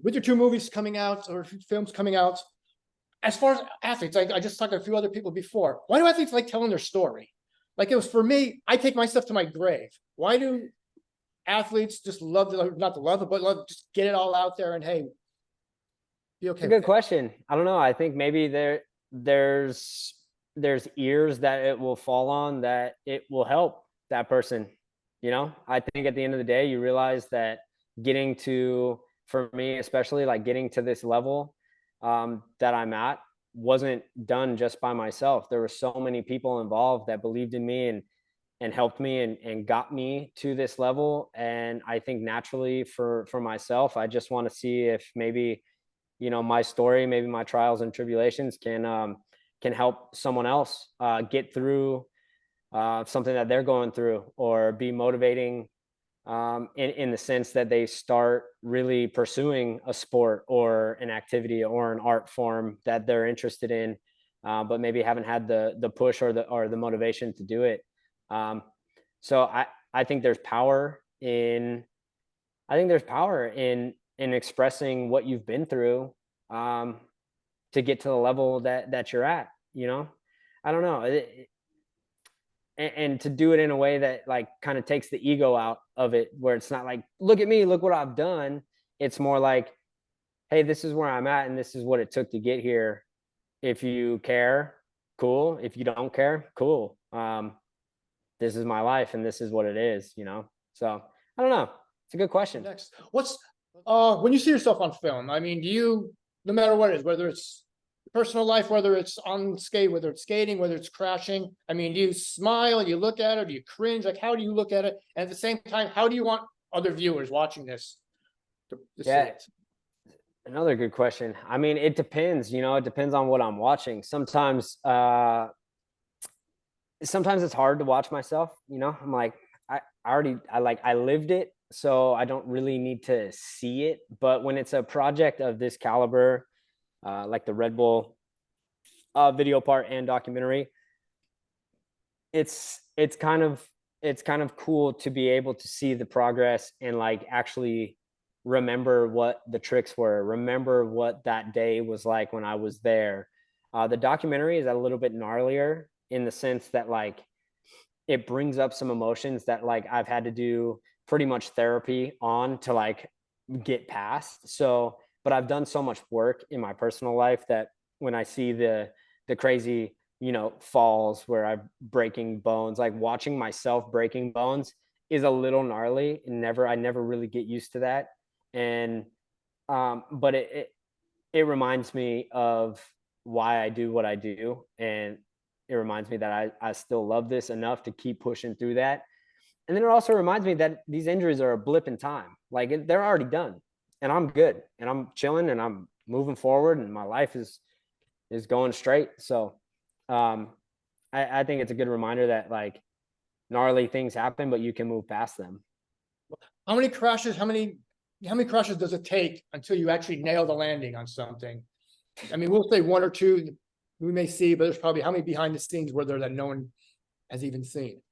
with your 2 movies coming out or films coming out, as far as athletes, I just talked to a few other people before. Why do athletes like telling their story? Like it was for me, I take my stuff to my grave. Why do athletes just love to, not to love it, but love just get it all out there and hey, be It's okay a with good it. question. I don't know. I think maybe there's ears that it will fall on that it will help that person. I think at the end of the day, you realize that getting to, for me especially, like getting to this level that I'm at wasn't done just by myself. There were so many people involved that believed in me and helped me and got me to this level. And I think naturally for myself, I just want to see if maybe my story, maybe my trials and tribulations can help someone else get through something that they're going through, or be motivating in the sense that they start really pursuing a sport or an activity or an art form that they're interested in, but maybe haven't had the push or the motivation to do it. So I think there's power in in expressing what you've been through to get to the level that you're at. I don't know. And to do it in a way that like kind of takes the ego out of it, where it's not like, look at me, look what I've done. It's more like, hey, this is where I'm at and this is what it took to get here. If you care, cool. If you don't care, cool. This is my life and this is what it is. So I don't know. It's a good question. Next, what's when you see yourself on film? I mean, do you, no matter what it is, whether it's personal life, whether it's on skate, whether it's skating, whether it's crashing, I mean, do you smile? Do you look at it? Do you cringe? Like, how do you look at it? And at the same time, how do you want other viewers watching this to see Yeah, it? another good question. I mean, it depends. It depends on what I'm watching. Sometimes it's hard to watch myself. I'm like, I lived it, so I don't really need to see it. But when it's a project of this caliber, like the Red Bull video part and documentary, it's kind of cool to be able to see the progress and like actually remember what the tricks were, remember what that day was like when I was there. The documentary is a little bit gnarlier in the sense that like it brings up some emotions that like I've had to do pretty much therapy on to like get past. So, but I've done so much work in my personal life that when I see the crazy, falls where I'm breaking bones, like watching myself breaking bones is a little gnarly, and I never really get used to that. And but it reminds me of why I do what I do, and it reminds me that I still love this enough to keep pushing through that. And then it also reminds me that these injuries are a blip in time. Like they're already done, and I'm good, and I'm chilling, and I'm moving forward, and my life is going straight. So, um, I think it's a good reminder that like gnarly things happen, but you can move past them. How many crashes? How many crashes does it take until you actually nail the landing on something? I mean, we'll say one or two we may see, but there's probably how many behind the scenes were there that no one has even seen?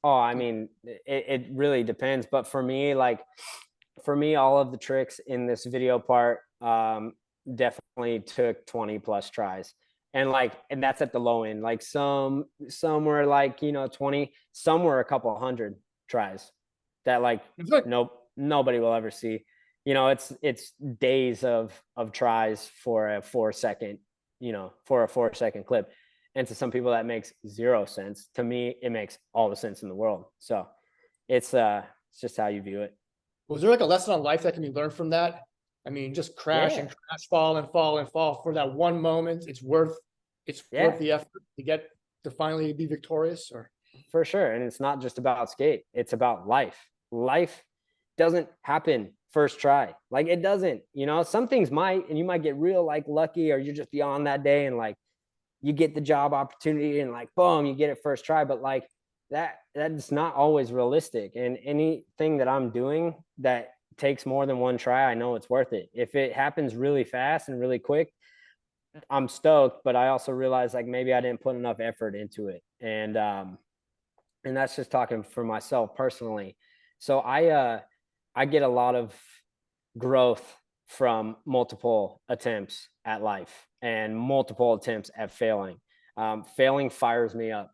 Oh, I mean, it really depends. But for me, all of the tricks in this video part definitely took 20 plus tries. And that's at the low end. Like some were like, 20, some were a couple hundred tries that like nobody will ever see. It's days of tries for a 4 second, for a 4 second clip. And to some people that makes zero sense. To me, it makes all the sense in the world. So it's just how you view it. Was there like a lesson on life that can be learned from that? I mean, just crash and Yeah. crash, fall and fall and fall for that one moment. It's worth Yeah, the effort to get to finally be victorious. Or for sure. And it's not just about skate. It's about life. Life doesn't happen first try. Like it doesn't, some things might, and you might get real like lucky, or you're just beyond that day and like you get the job opportunity and like boom, you get it first try. But like that's not always realistic. And anything that I'm doing that takes more than one try, I know it's worth it. If it happens really fast and really quick, I'm stoked, but I also realize like maybe I didn't put enough effort into it. And that's just talking for myself personally. So I get a lot of growth from multiple attempts at life and multiple attempts at failing. Failing fires me up,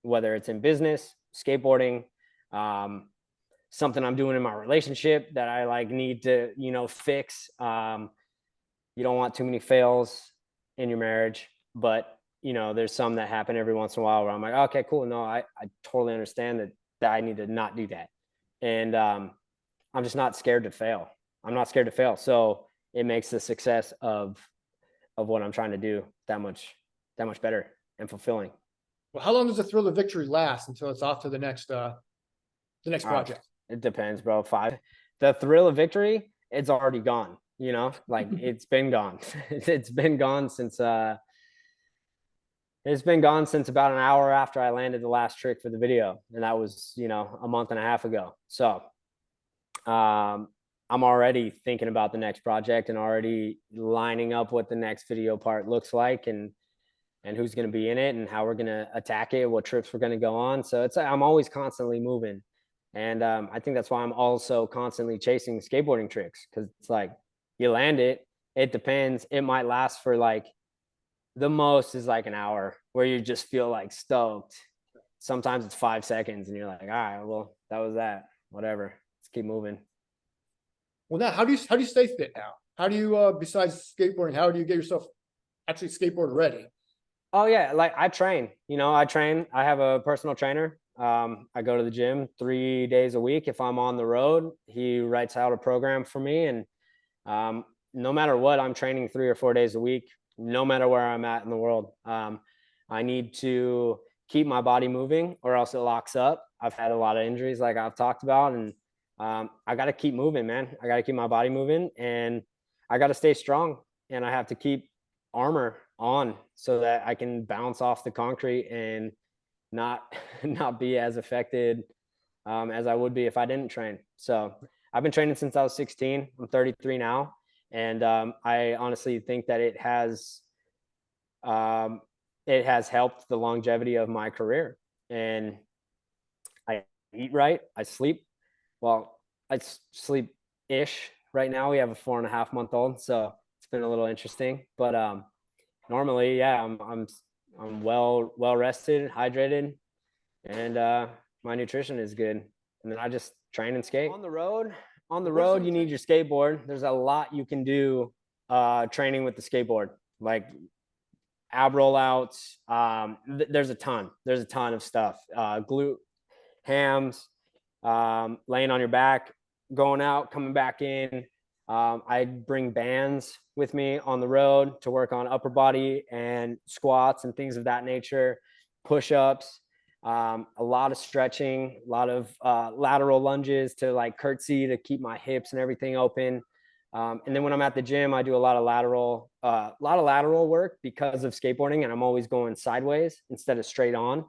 whether it's in business, skateboarding, something I'm doing in my relationship that I like need to, fix. You don't want too many fails in your marriage, but there's some that happen every once in a while where I'm like, okay, cool. No, I totally understand that I need to not do that. And I'm just not scared to fail. I'm not scared to fail. So it makes the success of what I'm trying to do that much better and fulfilling. Well, how long does the thrill of victory last until it's off to the next project? It depends, bro. The thrill of victory, it's already gone, like it's been gone. It's been gone since about an hour after I landed the last trick for the video. And that was, a month and a half ago. So I'm already thinking about the next project and already lining up what the next video part looks like and who's going to be in it and how we're going to attack it, what trips we're going to go on. So I'm always constantly moving. And I think that's why I'm also constantly chasing skateboarding tricks, because it's like you land it. It depends. It might last for like the most is like an hour where you just feel like stoked. Sometimes it's 5 seconds and you're like, all right, well, that was that. Whatever. Let's keep moving. Well, now how do you stay fit now? How do you besides skateboarding, how do you get yourself actually skateboard ready? Oh yeah, like I train. I have a personal trainer. I go to the gym 3 days a week. If I'm on the road, he writes out a program for me, and no matter what, I'm training 3 or 4 days a week, no matter where I'm at in the world. I need to keep my body moving or else it locks up. I've had a lot of injuries like I've talked about, and I got to keep moving, man. I got to keep my body moving, and I got to stay strong, and I have to keep armor on so that I can bounce off the concrete and not be as affected as I would be if I didn't train. So I've been training since I was 16. I'm 33 now. And I honestly think that it has helped the longevity of my career. And I eat right. I sleep. Well, I sleep-ish. Right now we have a 4.5-month-old. So it's been a little interesting, but normally, yeah, I'm well rested, hydrated, and my nutrition is good. And then I just train and skate. On the road, you need your skateboard. There's a lot you can do training with the skateboard, like ab rollouts. There's a ton of stuff. Glute hams, laying on your back, going out, coming back in. I bring bands with me on the road to work on upper body and squats and things of that nature, push-ups, a lot of stretching, a lot of lateral lunges to like curtsy to keep my hips and everything open. And then when I'm at the gym, I do a lot of lateral work because of skateboarding, and I'm always going sideways instead of straight on.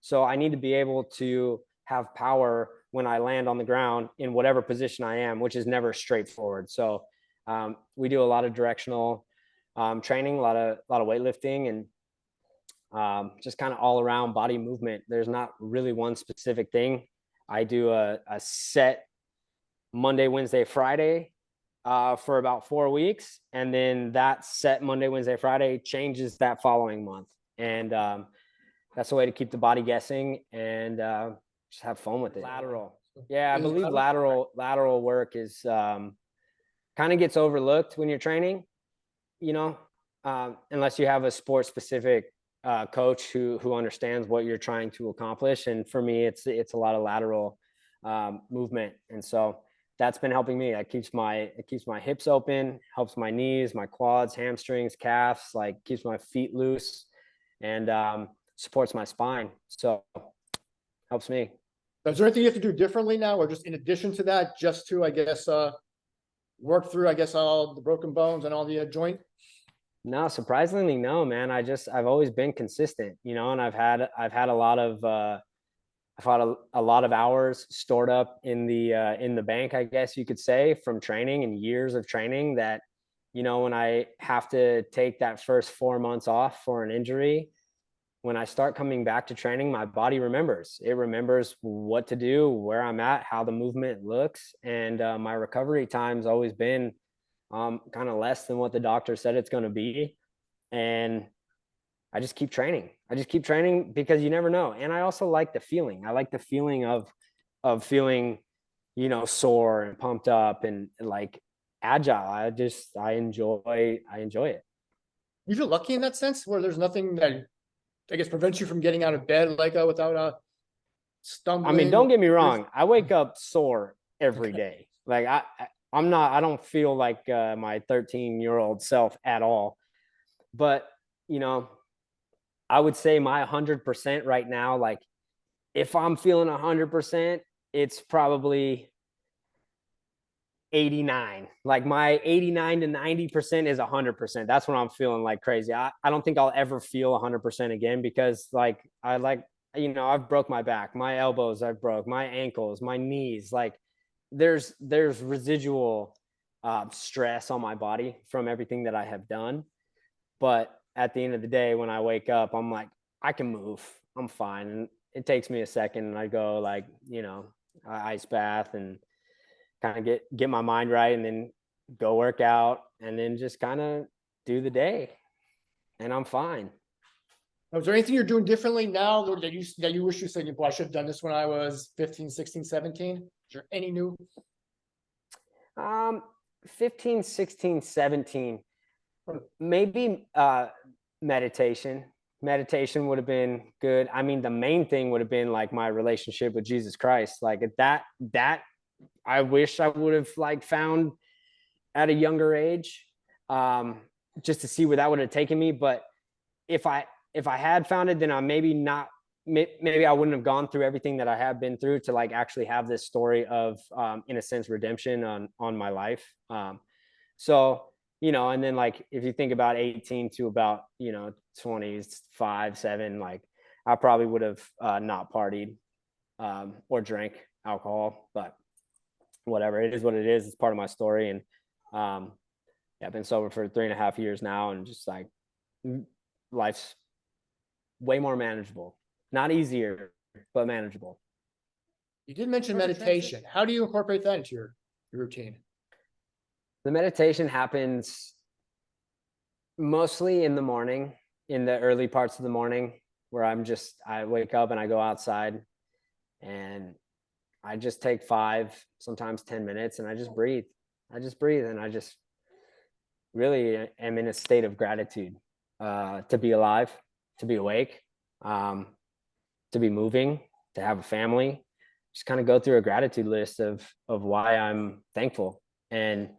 So I need to be able to have power when I land on the ground in whatever position I am, which is never straightforward. So we do a lot of directional training, a lot of weightlifting, and just kind of all around body movement. There's not really one specific thing. I do a set Monday, Wednesday, Friday for about 4 weeks. And then that set Monday, Wednesday, Friday changes that following month. And that's a way to keep the body guessing and just have fun with it. Lateral. Yeah, I believe lateral work is kind of gets overlooked when you're training, unless you have a sport specific coach who understands what you're trying to accomplish. And for me, it's a lot of lateral movement. And so that's been helping me. It keeps my hips open, helps my knees, my quads, hamstrings, calves, like keeps my feet loose, and supports my spine. So helps me. Is there anything you have to do differently now, or just in addition to that, just to, I guess, work through, I guess, all the broken bones and all the joint? No, surprisingly, no, man. I've always been consistent, and I've had a lot of a lot of hours stored up in the bank, I guess you could say, from training and years of training that, when I have to take that first 4 months off for an injury, when I start coming back to training, my body remembers. It remembers what to do, where I'm at, how the movement looks. And my recovery time's always been kind of less than what the doctor said it's going to be. And I just keep training. I just keep training because you never know. And I also like the feeling. I like the feeling of feeling, you know, sore and pumped up and like agile. I enjoy it. You feel lucky in that sense where there's nothing that I guess prevents you from getting out of bed like without I mean, stumbling. don't get me Or- wrong. I wake up sore every Okay. day. Like I'm not, I don't feel like my 13-year-old self at all. But, you know, I would say my 100% right now, like if I'm feeling 100%, it's probably 89. Like my 89 to 90% is 100%. That's when I'm feeling like crazy. I don't think I'll ever feel 100% again because like I like, you know, I've broke my back, my elbows, I've broke my ankles, my knees. Like there's residual stress on my body from everything that I have done. But at the end of the day, when I wake up, I'm like, I can move. I'm fine. And it takes me a second and I go like, you know, ice bath and kind of get my mind right and then go work out and then just kind of do the day and I'm fine. Was there anything you're doing differently now that you wish you said, well, I should have done this when I was 15, 16, 17? Is there any new? Um, 15, 16, 17, maybe meditation. Meditation would have been good. I mean, the main thing would have been like my relationship with Jesus Christ. Like that I wish I would have like found at a younger age, just to see where that would have taken me. But if I had found it, then I maybe I wouldn't have gone through everything that I have been through to like actually have this story of, in a sense, redemption on my life. So, you know, and then like, if you think about 18 to about, you know, 25, 7, like I probably would have not partied or drank alcohol, but whatever, it is what it is. It's part of my story. And yeah, I've been sober for 3.5 years now, and just like life's way more manageable. Not easier, but manageable. You did mention meditation. How do you incorporate that into your routine? The meditation happens mostly in the morning, in the early parts of the morning, where I wake up and I go outside and I just take 5, sometimes 10 minutes, and I just breathe. I just breathe and I just really am in a state of gratitude to be alive, to be awake, to be moving, to have a family. Just kind of go through a gratitude list of why I'm thankful. And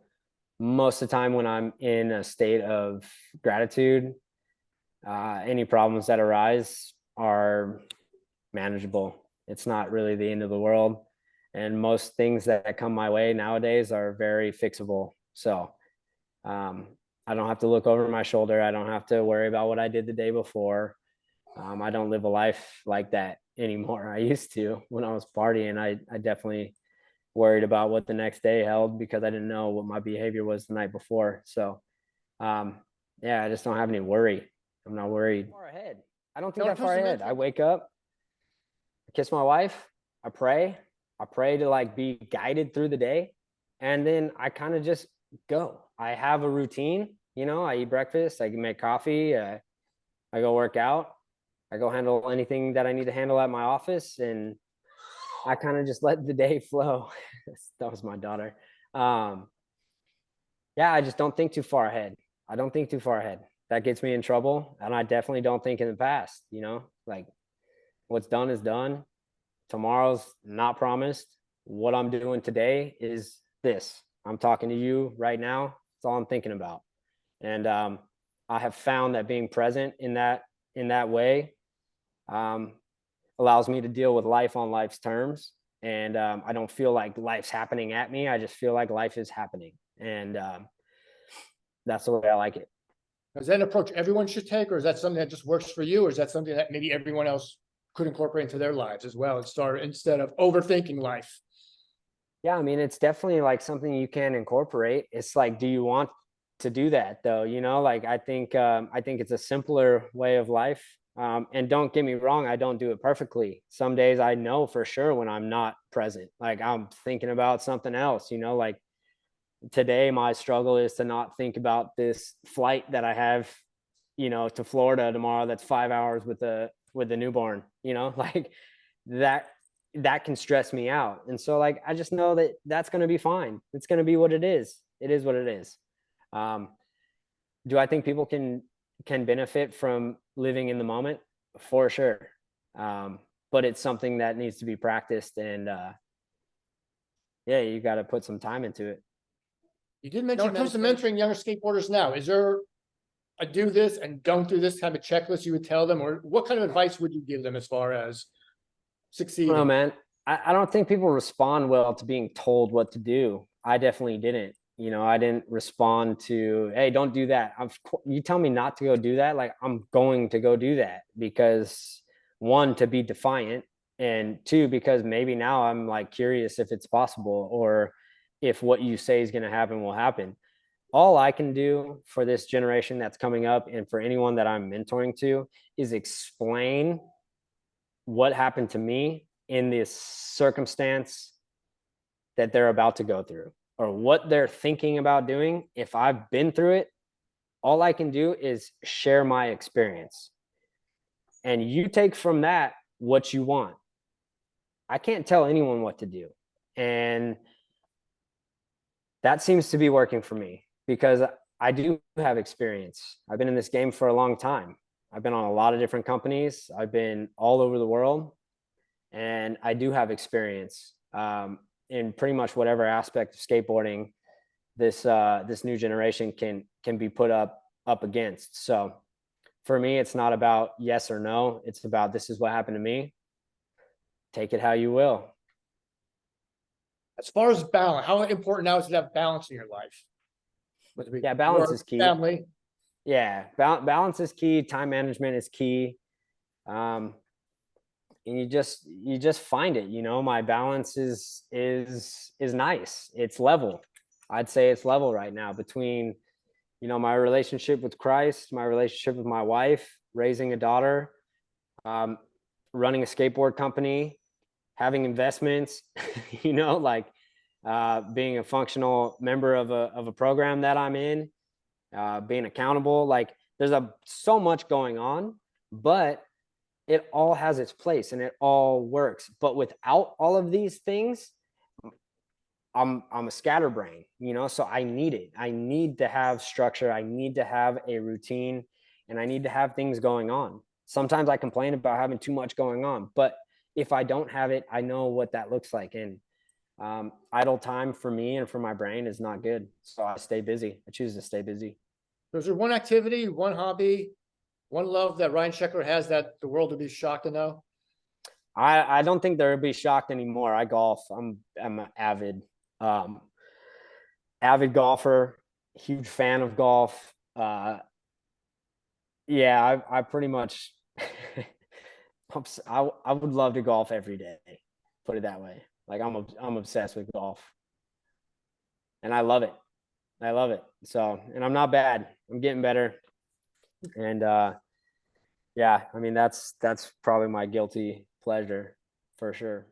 most of the time when I'm in a state of gratitude, any problems that arise are manageable. It's not really the end of the world. And most things that come my way nowadays are very fixable. So I don't have to look over my shoulder. I don't have to worry about what I did the day before. I don't live a life like that anymore. I used to when I was partying. I definitely worried about what the next day held because I didn't know what my behavior was the night before. So yeah, I just don't have any worry. I'm not worried. Far ahead. I don't think that far ahead. I wake up, I kiss my wife, I pray. I pray to like be guided through the day. And then I kind of just go. I have a routine, you know, I eat breakfast, I make coffee, I go work out, I go handle anything that I need to handle at my office, and I kind of just let the day flow. That was my daughter. Yeah, I just don't think too far ahead. I don't think too far ahead. That gets me in trouble. And I definitely don't think in the past, you know, like what's done is done. Tomorrow's not promised. What I'm doing today is this. I'm talking to you right now. That's all I'm thinking about. And I have found that being present in that way allows me to deal with life on life's terms. And I don't feel like life's happening at me. I just feel like life is happening. And that's the way I like it. Is that an approach everyone should take, or is that something that just works for you? Or is that something that maybe everyone else could incorporate into their lives as well and start instead of overthinking life? Yeah, I mean, it's definitely like something you can incorporate. It's like, do you want to do that though? You know, like I think it's a simpler way of life. And don't get me wrong, I don't do it perfectly. Some days I know for sure when I'm not present, like I'm thinking about something else, you know, like today my struggle is to not think about this flight that I have, to Florida tomorrow. That's 5 hours with a newborn, like that can stress me out. And so like, I just know that that's going to be fine. It's going to be what it is. It is what it is. Do I think people can benefit from living in the moment? For sure. But it's something that needs to be practiced, and yeah, you got to put some time into it. You did mention when it comes to mentoring younger skateboarders now, is there a do this and don't do this kind of checklist you would tell them, or what kind of advice would you give them as far as succeeding? No, man, I don't think people respond well to being told what to do. I definitely didn't. I didn't respond to, hey, don't do that. You tell me not to go do that, like I'm going to go do that, because one, to be defiant, and two, because maybe now I'm like curious if it's possible, or if what you say is going to happen will happen. All I can do for this generation that's coming up, and for anyone that I'm mentoring to, is explain what happened to me in this circumstance that they're about to go through, or what they're thinking about doing. If I've been through it, all I can do is share my experience, and you take from that what you want. I can't tell anyone what to do. And that seems to be working for me, because I do have experience. I've been in this game for a long time. I've been on a lot of different companies. I've been all over the world, and I do have experience in pretty much whatever aspect of skateboarding this new generation can be put up against. So for me, it's not about yes or no. It's about, this is what happened to me. Take it how you will. As far as balance, how important now is to have balance in your life? Yeah, balance is key. Family. Yeah, balance is key. Time management is key. And you just find it. My balance is nice. It's level. I'd say it's level right now between, my relationship with Christ, my relationship with my wife, raising a daughter, running a skateboard company, having investments, like being a functional member of a program that I'm in, being accountable. Like there's so much going on, but it all has its place and it all works. But without all of these things, I'm a scatterbrain, so I need it. I need to have structure. I need to have a routine, and I need to have things going on. Sometimes I complain about having too much going on, but if I don't have it, I know what that looks like. And idle time for me and for my brain is not good. So I stay busy. I choose to stay busy. Is there one activity, one hobby, one love that Ryan Sheckler has that the world would be shocked to know? I don't think they'll be shocked anymore. I golf. I'm an avid golfer, huge fan of golf. Yeah, I pretty much I would love to golf every day, put it that way. Like I'm obsessed with golf, and I love it. So, and I'm not bad. I'm getting better. And yeah, I mean, that's probably my guilty pleasure for sure.